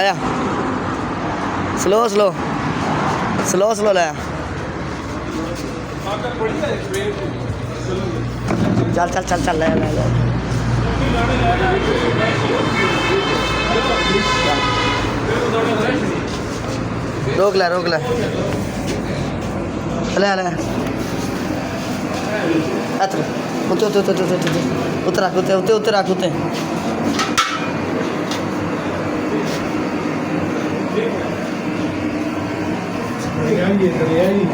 लाया slow slow slow slow लाया चल चल चल चल ले ले ले रोक ले ले ले ले अतर उते उते उते उते उते रख उते उते उते रख उते दरिया ही